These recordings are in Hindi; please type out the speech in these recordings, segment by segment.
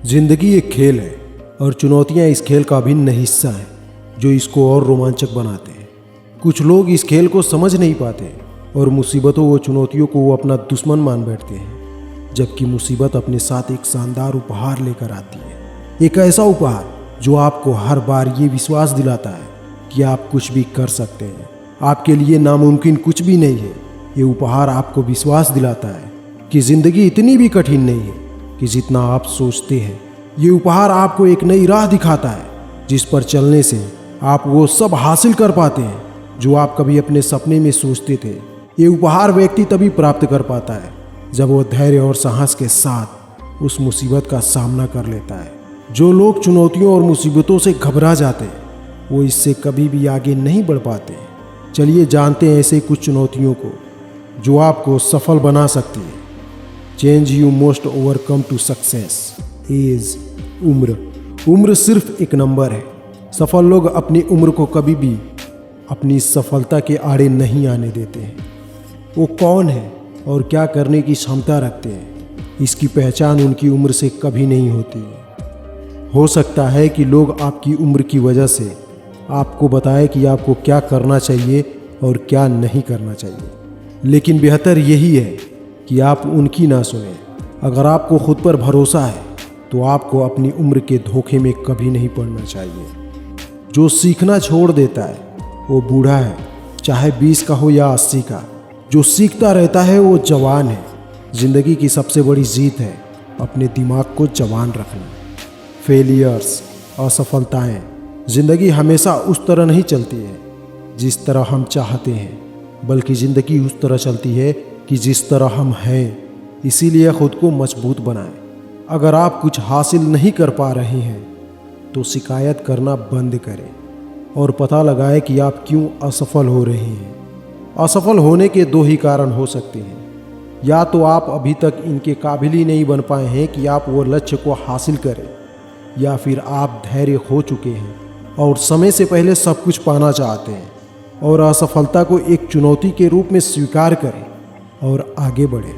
जिंदगी एक खेल है और चुनौतियां इस खेल का अभिन्न हिस्सा हैं जो इसको और रोमांचक बनाते हैं। कुछ लोग इस खेल को समझ नहीं पाते और मुसीबतों व चुनौतियों को वो अपना दुश्मन मान बैठते हैं, जबकि मुसीबत अपने साथ एक शानदार उपहार लेकर आती है। एक ऐसा उपहार जो आपको हर बार ये विश्वास दिलाता है कि आप कुछ भी कर सकते हैं, आपके लिए नामुमकिन कुछ भी नहीं है। ये उपहार आपको विश्वास दिलाता है कि ज़िंदगी इतनी भी कठिन नहीं है कि जितना आप सोचते हैं। ये उपहार आपको एक नई राह दिखाता है जिस पर चलने से आप वो सब हासिल कर पाते हैं जो आप कभी अपने सपने में सोचते थे। ये उपहार व्यक्ति तभी प्राप्त कर पाता है जब वो धैर्य और साहस के साथ उस मुसीबत का सामना कर लेता है। जो लोग चुनौतियों और मुसीबतों से घबरा जाते हैं वो इससे कभी भी आगे नहीं बढ़ पाते। चलिए जानते हैं ऐसे कुछ चुनौतियों को जो आपको सफल बना सकती है। Change you most overcome to success is उम्र। उम्र सिर्फ एक नंबर है। सफल लोग अपनी उम्र को कभी भी अपनी सफलता के आड़े नहीं आने देते हैं। वो कौन है और क्या करने की क्षमता रखते हैं, इसकी पहचान उनकी उम्र से कभी नहीं होती है। हो सकता है कि लोग आपकी उम्र की वजह से आपको बताएं कि आपको क्या करना चाहिए और क्या नहीं करना चाहिए, लेकिन बेहतर यही है कि आप उनकी ना सुनें। अगर आपको खुद पर भरोसा है तो आपको अपनी उम्र के धोखे में कभी नहीं पड़ना चाहिए। जो सीखना छोड़ देता है वो बूढ़ा है, चाहे 20 का हो या 80 का। जो सीखता रहता है वो जवान है। जिंदगी की सबसे बड़ी जीत है अपने दिमाग को जवान रखना। फेलियर्स, असफलताएं, जिंदगी हमेशा उस तरह नहीं चलती है जिस तरह हम चाहते हैं, बल्कि ज़िंदगी उस तरह चलती है कि जिस तरह हम हैं। इसीलिए खुद को मजबूत बनाएं। अगर आप कुछ हासिल नहीं कर पा रहे हैं तो शिकायत करना बंद करें और पता लगाएं कि आप क्यों असफल हो रहे हैं। असफल होने के दो ही कारण हो सकते हैं। या तो आप अभी तक इनके काबिल ही नहीं बन पाए हैं कि आप वो लक्ष्य को हासिल करें, या फिर आप धैर्य खो चुके हैं और समय से पहले सब कुछ पाना चाहते हैं और असफलता को एक चुनौती के रूप में स्वीकार करें और आगे बढ़ें।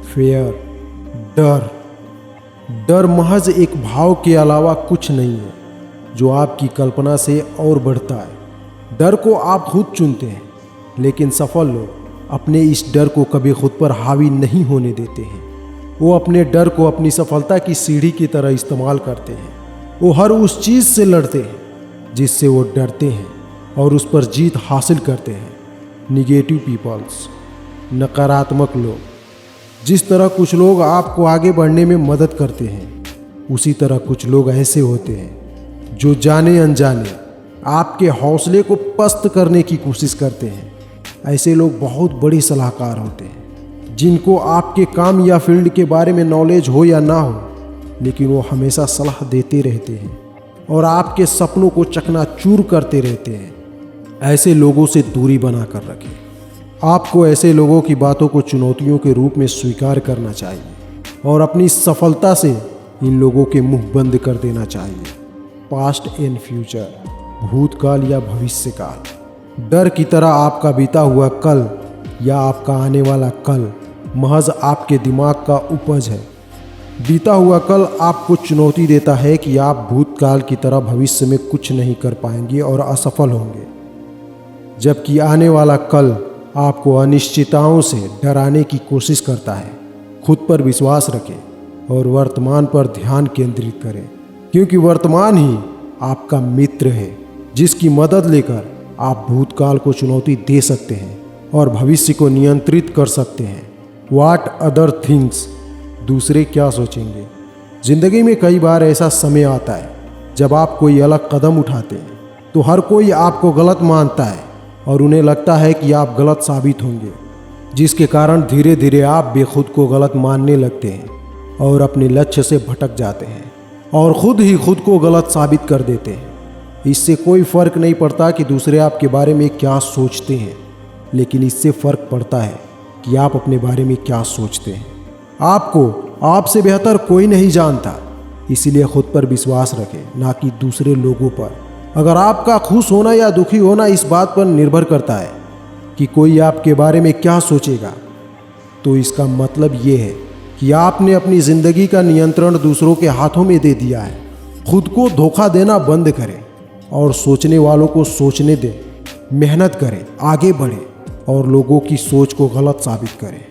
फेयर, डर महज एक भाव के अलावा कुछ नहीं है जो आपकी कल्पना से और बढ़ता है। डर को आप खुद चुनते हैं, लेकिन सफल लोग अपने इस डर को कभी खुद पर हावी नहीं होने देते हैं। वो अपने डर को अपनी सफलता की सीढ़ी की तरह इस्तेमाल करते हैं। वो हर उस चीज़ से लड़ते हैं जिससे वो डरते हैं और उस पर जीत हासिल करते हैं। निगेटिव पीपल्स, नकारात्मक लोग। जिस तरह कुछ लोग आपको आगे बढ़ने में मदद करते हैं, उसी तरह कुछ लोग ऐसे होते हैं जो जाने अनजाने आपके हौसले को पस्त करने की कोशिश करते हैं। ऐसे लोग बहुत बड़े सलाहकार होते हैं जिनको आपके काम या फील्ड के बारे में नॉलेज हो या ना हो, लेकिन वो हमेशा सलाह देते रहते हैं और आपके सपनों को चकनाचूर करते रहते हैं। ऐसे लोगों से दूरी बनाकर रखें। आपको ऐसे लोगों की बातों को चुनौतियों के रूप में स्वीकार करना चाहिए और अपनी सफलता से इन लोगों के मुंह बंद कर देना चाहिए। पास्ट एंड फ्यूचर, भूतकाल या भविष्यकाल। डर की तरह आपका बीता हुआ कल या आपका आने वाला कल महज आपके दिमाग का उपज है। बीता हुआ कल आपको चुनौती देता है कि आप भूतकाल की तरह भविष्य में कुछ नहीं कर पाएंगे और असफल होंगे, जबकि आने वाला कल आपको अनिश्चितताओं से डराने की कोशिश करता है। खुद पर विश्वास रखें और वर्तमान पर ध्यान केंद्रित करें, क्योंकि वर्तमान ही आपका मित्र है जिसकी मदद लेकर आप भूतकाल को चुनौती दे सकते हैं और भविष्य को नियंत्रित कर सकते हैं। व्हाट अदर थिंग्स, दूसरे क्या सोचेंगे। जिंदगी में कई बार ऐसा समय आता है जब आप कोई अलग कदम उठाते हैं तो हर कोई आपको गलत मानता है और उन्हें लगता है कि आप गलत साबित होंगे, जिसके कारण धीरे धीरे आप भी खुद को गलत मानने लगते हैं और अपने लक्ष्य से भटक जाते हैं और खुद ही खुद को गलत साबित कर देते हैं। इससे कोई फ़र्क नहीं पड़ता कि दूसरे आपके बारे में क्या सोचते हैं, लेकिन इससे फ़र्क पड़ता है कि आप अपने बारे में क्या सोचते हैं। आपको आपसे बेहतर कोई नहीं जानता, इसीलिए खुद पर विश्वास रखें, ना कि दूसरे लोगों पर। अगर आपका खुश होना या दुखी होना इस बात पर निर्भर करता है कि कोई आपके बारे में क्या सोचेगा, तो इसका मतलब ये है कि कि आपने अपनी ज़िंदगी का नियंत्रण दूसरों के हाथों में दे दिया है। खुद को धोखा देना बंद करें और सोचने वालों को सोचने दें। मेहनत करें, आगे बढ़ें और लोगों की सोच को गलत साबित करें।